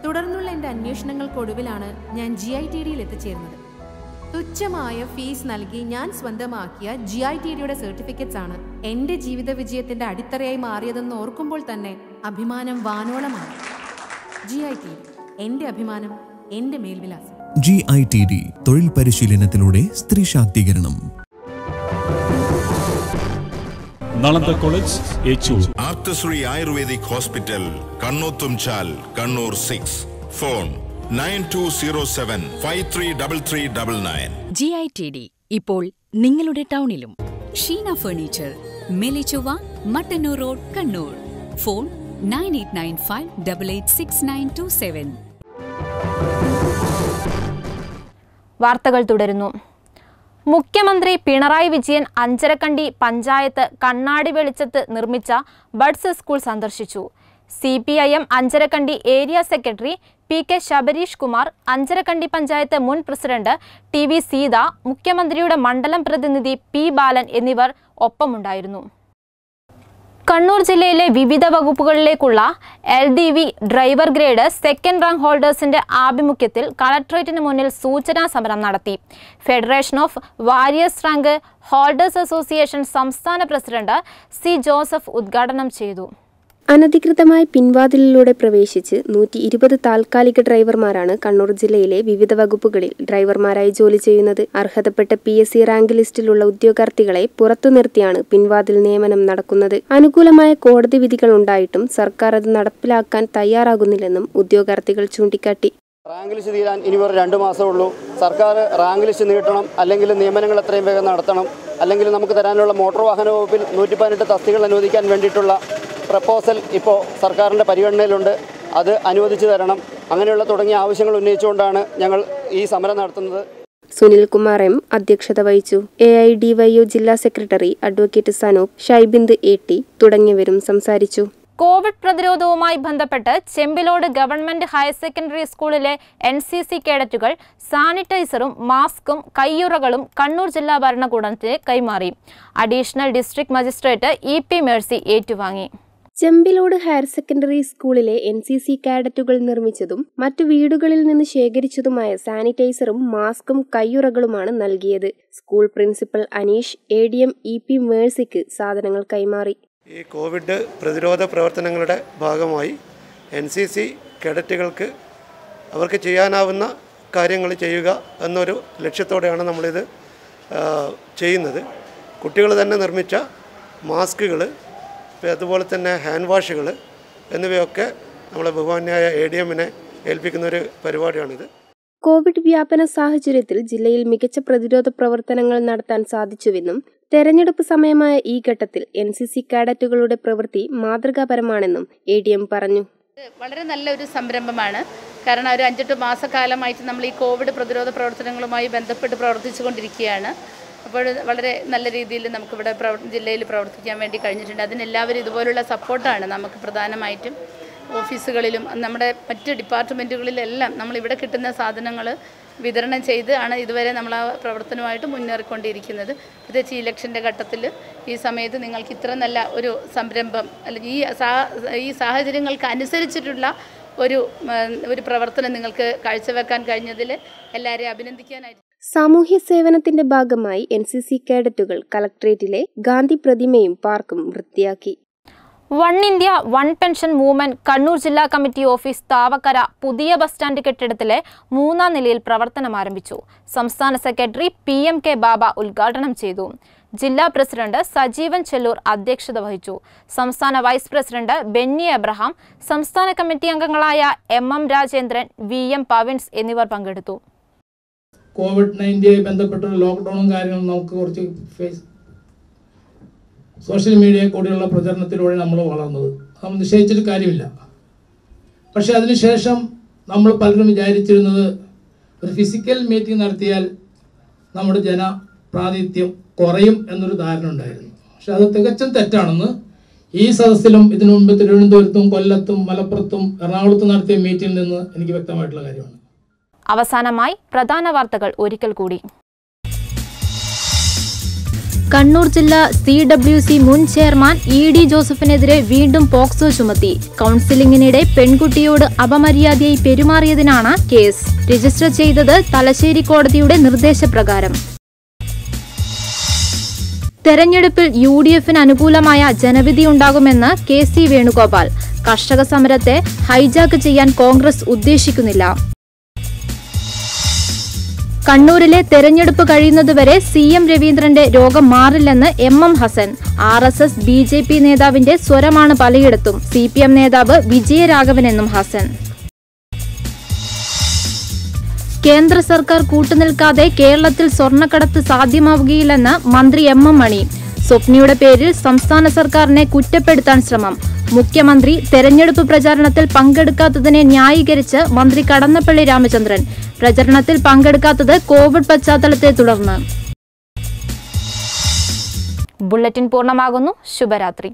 [SPEAKER 3] തുടർന്നുള്ള എൻ്റെ അന്വേഷണങ്ങൾക്കൊടുവിലാണ് ഞാൻ GITDയിൽ എത്തിച്ചേരുന്നത്. തുച്ഛമായ ഫീസ് നൽകി ഞാൻ സ്വന്തമാക്കിയ GITDയുടെ സർട്ടിഫിക്കറ്റ്സ് ആണ് എൻ്റെ ജീവിത വിജയത്തിന്റെ അടിത്തറയായി മാറിയതെന്ന് ഓർക്കുമ്പോൾ തന്നെ അഭിമാനം വാനോളമാണ്. GITD, എൻ്റെ അഭിമാനം, എൻ്റെ മേൽവിലാസം.
[SPEAKER 18] GITD തൊഴിൽ പരിശീലനത്തിലൂടെ സ്ത്രീ ശാക്തീകരണം.
[SPEAKER 11] Nalanda college Echur.
[SPEAKER 4] Aptashree Ayurvedic hospital Kannothumchal Kannur 6. Phone 9207533399.
[SPEAKER 1] GITD ഇപ്പോൾ നിങ്ങളുടെ ടൗണിലും. Sheena furniture, Melechovva, Mattannur road, Kannur. Phone 9895886927.
[SPEAKER 16] വാർത്തകൾ തുടരുന്നു. മുഖ്യമന്ത്രി പിണറായി വിജയൻ അഞ്ചരക്കണ്ടി പഞ്ചായത്ത് കണ്ണാടി വെളിച്ചത്ത് നിർമ്മിച്ച ബഡ്സ് സ്കൂൾ സന്ദർശിച്ചു. CPIM Anjarakandy area secretary PK Sabareesh Kumar, Anjarakandy panchayat മുൻ പ്രസിഡന്റ് TV സീത, മുഖ്യമന്ത്രിയുടെ മണ്ഡലം പ്രതിനിധി P ബാലൻ എന്നിവർ ഒപ്പമുണ്ടായിരുന്നു. കണ്ണൂർ ജില്ലയിലെ വിവിധ വകുപ്പുകളിലേക്കുള്ള LDV driver grade second rank ഹോൾഡേഴ്സിന്റെ ആഭിമുഖ്യത്തിൽ കളക്ടറേറ്റിന് മുന്നിൽ സൂചനാ സമരം നടത്തി. Federation of various rank holders association സംസ്ഥാന പ്രസിഡന്റ് C ജോസഫ് ഉദ്ഘാടനം ചെയ്തു.
[SPEAKER 12] അനധികൃതമായി പിൻവാതിലിലൂടെ പ്രവേശിച്ച് 120 താൽക്കാലിക ഡ്രൈവർമാരാണ് കണ്ണൂർ ജില്ലയിലെ വിവിധ വകുപ്പുകളിൽ ഡ്രൈവർമാരായി ജോലി ചെയ്യുന്നത്. അർഹതപ്പെട്ട PSC റാങ്ക് ലിസ്റ്റിലുള്ള ഉദ്യോഗാർത്ഥികളെ പുറത്തു നിർത്തിയാണ് പിൻവാതിൽ നിയമനം നടക്കുന്നത്. അനുകൂലമായ കോടതി വിധികൾ ഉണ്ടായിട്ടും സർക്കാർ അത് നടപ്പിലാക്കാൻ തയ്യാറാകുന്നില്ലെന്നും ഉദ്യോഗാർത്ഥികൾ ചൂണ്ടിക്കാട്ടി.
[SPEAKER 19] റാങ്ക് ലിസ്റ്റ് തീരാൻ ഇനി ഒരു 2 മാസമേ ഉള്ളൂ. സർക്കാർ റാങ്ക് ലിസ്റ്റ് നീട്ടണം, അല്ലെങ്കിൽ നിയമനങ്ങൾ എത്രയും വേഗം നടത്തണം, അല്ലെങ്കിൽ നമുക്ക് തരാനുള്ള മോട്ടോർ വാഹന വകുപ്പിൽ 118 തസ്തികകൾ അനുവദിക്കാൻ വേണ്ടിയിട്ടുള്ള പ്രപ്പോസൽ ഇപ്പോൾ സർക്കാരിൻ്റെ പരിഗണനയിലുണ്ട്. അത് അനുവദിച്ചു തരണം. അങ്ങനെയുള്ള തുടങ്ങിയ ആവശ്യങ്ങൾ ഉന്നയിച്ചുകൊണ്ടാണ് ഞങ്ങൾ ഈ സമരം നടത്തുന്നത്.
[SPEAKER 12] സുനിൽകുമാർ M അധ്യക്ഷത വഹിച്ചു. AIDYO ജില്ലാ സെക്രട്ടറി അഡ്വക്കേറ്റ് സനൂപ്, ഷൈബിന്ദ് AT തുടങ്ങിയവരും സംസാരിച്ചു.
[SPEAKER 16] കോവിഡ് പ്രതിരോധവുമായി ബന്ധപ്പെട്ട് ചെമ്പിലോട് ഗവൺമെന്റ് ഹയർ സെക്കൻഡറി സ്കൂളിലെ NCC കേഡറ്റുകൾ സാനിറ്റൈസറും മാസ്കും കയ്യുറകളും കണ്ണൂർ ജില്ലാ ഭരണകൂടത്തിന് കൈമാറി. Additional district magistrate EP Mercy ഏറ്റുവാങ്ങി.
[SPEAKER 12] ചെമ്പിലോട് ഹയർ സെക്കൻഡറി സ്കൂളിലെ NCC കാഡറ്റുകൾ നിർമ്മിച്ചതും മറ്റു വീടുകളിൽ നിന്ന് ശേഖരിച്ചതുമായ സാനിറ്റൈസറും മാസ്കും കയ്യുറകളുമാണ് നൽകിയത്. School principal Aneesh ADM EP മേഴ്സിക്ക് സാധനങ്ങൾ കൈമാറി.
[SPEAKER 20] ഈ കോവിഡ് പ്രതിരോധ പ്രവർത്തനങ്ങളുടെ ഭാഗമായി NCC കേഡറ്റുകൾക്ക് അവർക്ക് ചെയ്യാനാവുന്ന കാര്യങ്ങൾ ചെയ്യുക എന്നൊരു ലക്ഷ്യത്തോടെയാണ് നമ്മളിത് ചെയ്യുന്നത്. കുട്ടികൾ തന്നെ നിർമ്മിച്ച മാസ്കുകൾ, അതുപോലെ തന്നെ ഹാൻഡ് വാഷുകൾ എന്നിവയൊക്കെ നമ്മളെ ബഹുമാന്യായ ADMനെ ഏൽപ്പിക്കുന്നൊരു പരിപാടിയാണിത്.
[SPEAKER 12] കോവിഡ് വ്യാപന സാഹചര്യത്തിൽ ജില്ലയിൽ മികച്ച പ്രതിരോധ പ്രവർത്തനങ്ങൾ നടത്താൻ സാധിച്ചുവെന്നും തെരഞ്ഞെടുപ്പ് സമയമായ ഈ ഘട്ടത്തിൽ NCC കാഡറ്റുകളുടെ പ്രവൃത്തി മാതൃകാപരമാണെന്നും ADM പറഞ്ഞു.
[SPEAKER 24] വളരെ നല്ലൊരു സംരംഭമാണ്. കാരണം ഒരു 5-8 മാസക്കാലമായിട്ട് നമ്മൾ ഈ കോവിഡ് പ്രതിരോധ പ്രവർത്തനങ്ങളുമായി ബന്ധപ്പെട്ട് പ്രവർത്തിച്ചു കൊണ്ടിരിക്കുകയാണ്. അപ്പോൾ വളരെ നല്ല രീതിയിൽ നമുക്കിവിടെ ജില്ലയിൽ പ്രവർത്തിക്കാൻ വേണ്ടി കഴിഞ്ഞിട്ടുണ്ട്. അതിനെല്ലാവരും ഇതുപോലുള്ള സപ്പോർട്ടാണ് നമുക്ക് പ്രധാനമായിട്ടും ഓഫീസുകളിലും നമ്മുടെ മറ്റ് ഡിപ്പാർട്ട്മെൻറ്റുകളിലെല്ലാം നമ്മളിവിടെ കിട്ടുന്ന സാധനങ്ങൾ വിതരണം ചെയ്ത് ആണ് ഇതുവരെ നമ്മൾ ആ പ്രവർത്തനമായിട്ട് മുന്നേറിക്കൊണ്ടിരിക്കുന്നത്. പ്രത്യേകിച്ച് ഇലക്ഷൻ്റെ ഘട്ടത്തിൽ ഈ സമയത്ത് നിങ്ങൾക്ക് ഇത്ര നല്ല ഒരു സംരംഭം അല്ലെങ്കിൽ ഈ സാഹചര്യങ്ങൾക്ക് അനുസരിച്ചിട്ടുള്ള ഒരു പ്രവർത്തനം നിങ്ങൾക്ക് കാഴ്ചവെക്കാൻ കഴിഞ്ഞതിൽ എല്ലാവരെയും അഭിനന്ദിക്കാനായിട്ട്.
[SPEAKER 12] സാമൂഹ്യ സേവനത്തിന്റെ ഭാഗമായി NCC കേഡറ്റുകൾ കളക്ടറേറ്റിലെ ഗാന്ധി പ്രതിമയും പാർക്കും വൃത്തിയാക്കി.
[SPEAKER 16] One India one pension movement Kannur ജില്ലാ കമ്മിറ്റി ഓഫീസ് താവക്കര പുതിയ ബസ് സ്റ്റാൻഡ് കെട്ടിടത്തിലെ 3ാം നിലയിൽ പ്രവർത്തനം ആരംഭിച്ചു. സംസ്ഥാന സെക്രട്ടറി PMK ബാബ ഉദ്ഘാടനം ചെയ്തു. ജില്ലാ പ്രസിഡന്റ് സജീവൻ ചെല്ലൂർ അധ്യക്ഷത വഹിച്ചു. സംസ്ഥാന വൈസ് പ്രസിഡന്റ് ബെന്നി എബ്രഹാം, സംസ്ഥാന കമ്മിറ്റി അംഗങ്ങളായ MM രാജേന്ദ്രൻ, VM പവിൻസ് എന്നിവർ പങ്കെടുത്തു.
[SPEAKER 25] COVID-19 ബന്ധപ്പെട്ടുള്ള ലോക്ക്ഡൌണും കാര്യങ്ങളും നമുക്ക് കുറച്ച് സോഷ്യൽ മീഡിയ കൂടിയുള്ള പ്രചരണത്തിലൂടെ നമ്മൾ വളർന്നത്, നമ്മൾ നിശ്ചയിച്ചിട്ട് കാര്യമില്ല. പക്ഷെ അതിനുശേഷം നമ്മൾ പലരും വിചാരിച്ചിരുന്നത് ഒരു ഫിസിക്കൽ മീറ്റിംഗ് നടത്തിയാൽ നമ്മുടെ ജനപ്രാതിനിധ്യം കുറയും എന്നൊരു ധാരണ ഉണ്ടായിരുന്നു. പക്ഷെ അത് തികച്ചും തെറ്റാണെന്ന് ഈ സദസ്സിലും ഇതിനു മുമ്പ് തിരുവനന്തപുരത്തും കൊല്ലത്തും മലപ്പുറത്തും എറണാകുളത്തും നടത്തിയ മീറ്റിംഗിൽ നിന്ന് എനിക്ക് വ്യക്തമായിട്ടുള്ള കാര്യമാണ്.
[SPEAKER 16] അവസാനമായി പ്രധാന വാർത്തകൾ ഒരിക്കൽ കൂടി. കണ്ണൂർ ജില്ലാ CWC മുൻ ചെയർമാൻ ED ജോസഫിനെതിരെ വീണ്ടും പോക്സോ ചുമത്തി. കൗൺസിലിംഗിനിടെ പെൺകുട്ടിയോട് അപമര്യാദയായി പെരുമാറിയതിനാണ് കേസ്. രജിസ്റ്റർ ചെയ്തത് തലശ്ശേരി കോടതിയുടെ നിർദ്ദേശപ്രകാരം. തെരഞ്ഞെടുപ്പിൽ UDFന് അനുകൂലമായ ജനവിധിയുണ്ടാകുമെന്ന് KC വേണുഗോപാൽ. കർഷക സമരത്തെ ഹൈജാക്ക് ചെയ്യാൻ കോൺഗ്രസ് ഉദ്ദേശിക്കുന്നില്ല. കണ്ണൂരിലെ തെരഞ്ഞെടുപ്പ് കഴിയുന്നതുവരെ CM രവീന്ദ്രന്റെ രോഗം മാറില്ലെന്ന് MM ഹസൻ. RSS BJP നേതാവിന്റെ സ്വരമാണ് പലയിടത്തും. CPM നേതാവ് വിജയരാഘവനെന്നും ഹസൻ. കേന്ദ്ര സർക്കാർ കൂട്ടുനിൽക്കാതെ കേരളത്തിൽ സ്വർണ്ണക്കടത്ത് സാധ്യമാവുകയില്ലെന്ന് മന്ത്രി MM മണി. സ്വപ്നയുടെ പേരിൽ സംസ്ഥാന സർക്കാരിനെ കുറ്റപ്പെടുത്താൻ ശ്രമം. മുഖ്യമന്ത്രി തെരഞ്ഞെടുപ്പ് പ്രചാരണത്തിൽ പങ്കെടുക്കാത്തതിനെ ന്യായീകരിച്ച് മന്ത്രി കടന്നപ്പള്ളി രാമചന്ദ്രൻ. പ്രചരണത്തിൽ പങ്കെടുക്കാത്തത് കോവിഡ് പശ്ചാത്തലത്തെ തുടർന്ന്. ബുള്ളറ്റിൻ പൂർണ്ണമാകുന്നു. ശുഭരാത്രി.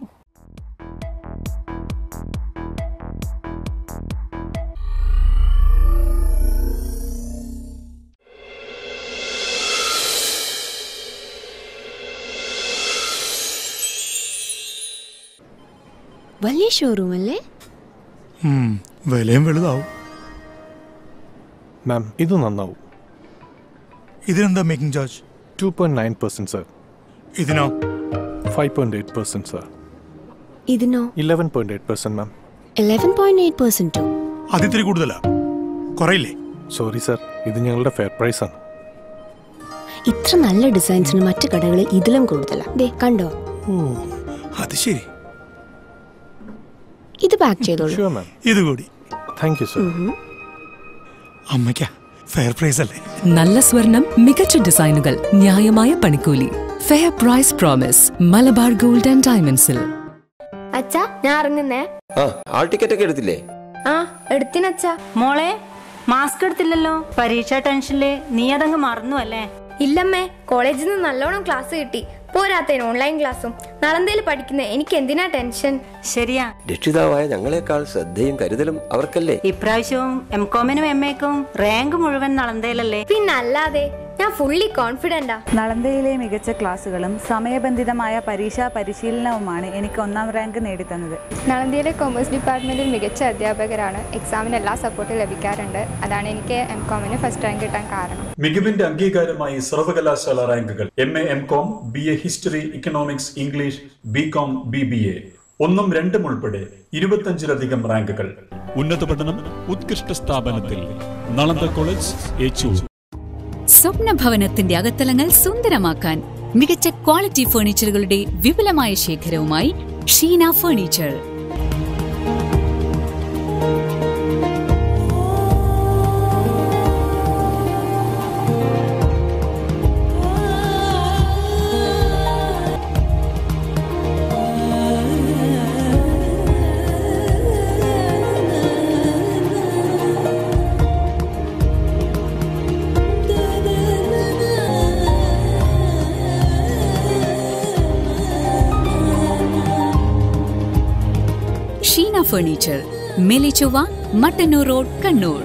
[SPEAKER 1] വലിയ ഷോറൂം അല്ലേ?
[SPEAKER 13] വിലയും വലുതാവും.
[SPEAKER 14] മാം, ഇത് നന്നാവും.
[SPEAKER 13] ഇതിനെന്താ മേക്കിംഗ് ചാർജ്?
[SPEAKER 14] 2.9% സർ.
[SPEAKER 13] ഇതിനോ?
[SPEAKER 14] 5.8% സർ.
[SPEAKER 1] ഇതിനോ?
[SPEAKER 14] 11.8% മാം.
[SPEAKER 1] 11.8%?
[SPEAKER 13] അതിത്തിരി കൂടുതലാ, കുറയില്ലേ?
[SPEAKER 14] സോറി സർ, ഇത് ഞങ്ങളുടെ ഫെയർ പ്രൈസ് ആണ്.
[SPEAKER 1] ഇത്ര നല്ല ഡിസൈൻസിന് മറ്റു കടകളിൽ ഇതിലും കൂടുതലാ. ദേ കണ്ടോ?
[SPEAKER 13] ഓ, അത് ശരി.
[SPEAKER 1] ഇത് പാക്ക് ചെയ്തോളൂ.
[SPEAKER 14] Sure ma'am.
[SPEAKER 13] ഇത് കൂടി.
[SPEAKER 14] Thank you sir.
[SPEAKER 13] അമ്മയ്ക്കാ ഫെയർ പ്രൈസ് അല്ലേ?
[SPEAKER 15] നല്ല സ്വർണം, മികച്ച ഡിസൈനുകൾ, ന്യായമായ പണിക്കൂലി. Fair price promise. Malabar gold and ഡയമണ്ട്സിൽ.
[SPEAKER 5] അച്ഛാ, ഞാൻ ഇറങ്ങുന്നേ.
[SPEAKER 6] ആൾ ടിക്കറ്റ് ഒക്കെ എടുത്തില്ലേ?
[SPEAKER 5] എടുത്തിനച്ഛാ.
[SPEAKER 7] മോളെ, മാസ്ക് എടുത്തില്ലല്ലോ. പരീക്ഷാ ടെൻഷനില് നീ അതങ്ങ് മറന്നു അല്ലേ?
[SPEAKER 5] ഇല്ലമ്മേ, കോളേജിൽ നിന്ന് നല്ലോണം ക്ലാസ് കിട്ടി. പോരാത്തതിന് ഓൺലൈൻ ക്ലാസ്സും. നളന്തയിൽ പഠിക്കുന്ന എനിക്ക് എന്തിനാ ടെൻഷൻ?
[SPEAKER 7] ശരിയാ.
[SPEAKER 6] രക്ഷിതാവായ ഞങ്ങളെക്കാൾ ശ്രദ്ധയും കരുതലും അവർക്കല്ലേ?
[SPEAKER 7] ഇപ്രാവശ്യവും MCOM-നും MA-ക്കും റാങ്ക് മുഴുവൻ നളന്തയിലല്ലേ?
[SPEAKER 5] പിന്നല്ലാതെ, ഞാൻ ഫുള്ളി കോൺഫിഡന്റാ.
[SPEAKER 8] നളന്തയിലെ മികച്ച ക്ലാസുകളും സമയബന്ധിതമായ പരീക്ഷാ പരിശീലനവുമാണ് എനിക്ക് 1ാം റാങ്ക് നേടിത്തന്നത്.
[SPEAKER 9] നളന്തയിലെ കൊമേഴ്സ് ഡിപ്പാർട്ട്മെന്റിൽ മികച്ച അധ്യാപകരാണ്. എക്സാമിന് എല്ലാ സപ്പോർട്ടും ലഭിക്കാറുണ്ട്. അതാണ് എനിക്ക് MCOM-ന് ഫസ്റ്റ് റാങ്ക് കിട്ടാൻ കാരണം.
[SPEAKER 10] മികവിന്റെ അംഗീകാരമായി സർവകലാശാല റാങ്കുകൾ. MA MCOM, BA history, economics, English, BCom BBA 1ഉം 2ഉം ഉൾപ്പെടെ 25ലധികം റാങ്കുകൾ.
[SPEAKER 11] ഉന്നത പഠനം ഉത്കൃഷ്ട സ്ഥാപനത്തിൽ. നളന്ദ കോളേജ്, ഏച്ചൂർ.
[SPEAKER 1] സ്വപ്ന ഭവനത്തിന്റെ അകത്തളങ്ങൾ സുന്ദരമാക്കാൻ മികച്ച ക്വാളിറ്റി ഫർണിച്ചറുകളുടെ വിപുലമായ ശേഖരവുമായി Sheena furniture. Furniture, Melechovva, Mattannur road, Kannur.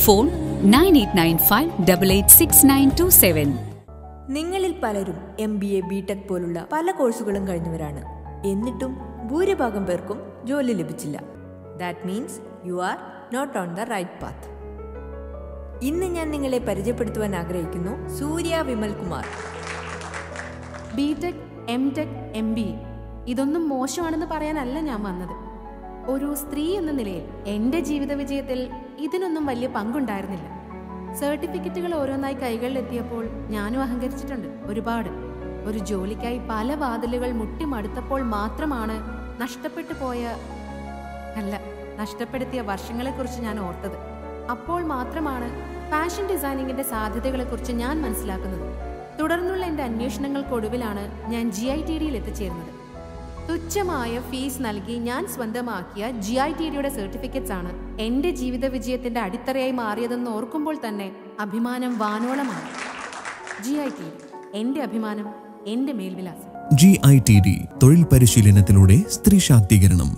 [SPEAKER 1] Phone 9895886927.
[SPEAKER 2] നിങ്ങളിൽ പലരും MBA BTech പോലുള്ള പല കോഴ്സുകളും കഴിഞ്ഞവരാണ്. എന്നിട്ടും ഭൂരിഭാഗം പേർക്കും ജോലി ലഭിച്ചില്ല. That means you are not on the right path. ഇന്ന് ഞാൻ നിങ്ങളെ പരിചയപ്പെടുത്തുവാൻ ആഗ്രഹിക്കുന്നു സൂര്യ Vimal Kumar.
[SPEAKER 3] BTech, MTech, MBA ഇതൊന്നും മോശമാണെന്ന് പറയാനല്ല ഞാൻ വന്നത്. ഒരു സ്ത്രീ എന്ന നിലയിൽ എൻ്റെ ജീവിത വിജയത്തിൽ ഇതിനൊന്നും വലിയ പങ്കുണ്ടായിരുന്നില്ല. സർട്ടിഫിക്കറ്റുകൾ ഓരോന്നായി കൈകളിലെത്തിയപ്പോൾ ഞാനും അഹങ്കരിച്ചിട്ടുണ്ട് ഒരുപാട്. ഒരു ജോലിക്കായി പല വാതിലുകൾ മുട്ടിമടുത്തപ്പോൾ മാത്രമാണ് നഷ്ടപ്പെടുത്തിയ വർഷങ്ങളെക്കുറിച്ച് ഞാൻ ഓർത്തത്. അപ്പോൾ മാത്രമാണ് ഫാഷൻ ഡിസൈനിങ്ങിന്റെ സാധ്യതകളെക്കുറിച്ച് ഞാൻ മനസ്സിലാക്കുന്നത്. തുടർന്നുള്ള എൻ്റെ അന്വേഷണങ്ങൾക്കൊടുവിലാണ് ഞാൻ GITD എത്തിച്ചേരുന്നത്. തുച്ഛമായ ഫീസ് നൽകി ഞാൻ സ്വന്തമാക്കിയ GITD സർട്ടിഫിക്കറ്റ്സ് ആണ് എൻ്റെ ജീവിത വിജയത്തിന്റെ അടിത്തറയായി മാറിയതെന്ന് ഓർക്കുമ്പോൾ തന്നെ അഭിമാനം വാനോളമാണ്. GITD എൻ്റെ അഭിമാനം, എൻ്റെ മേൽവിലാസം.
[SPEAKER 18] GITD തൊഴിൽ പരിശീലനത്തിലൂടെ സ്ത്രീ ശാക്തീകരണം.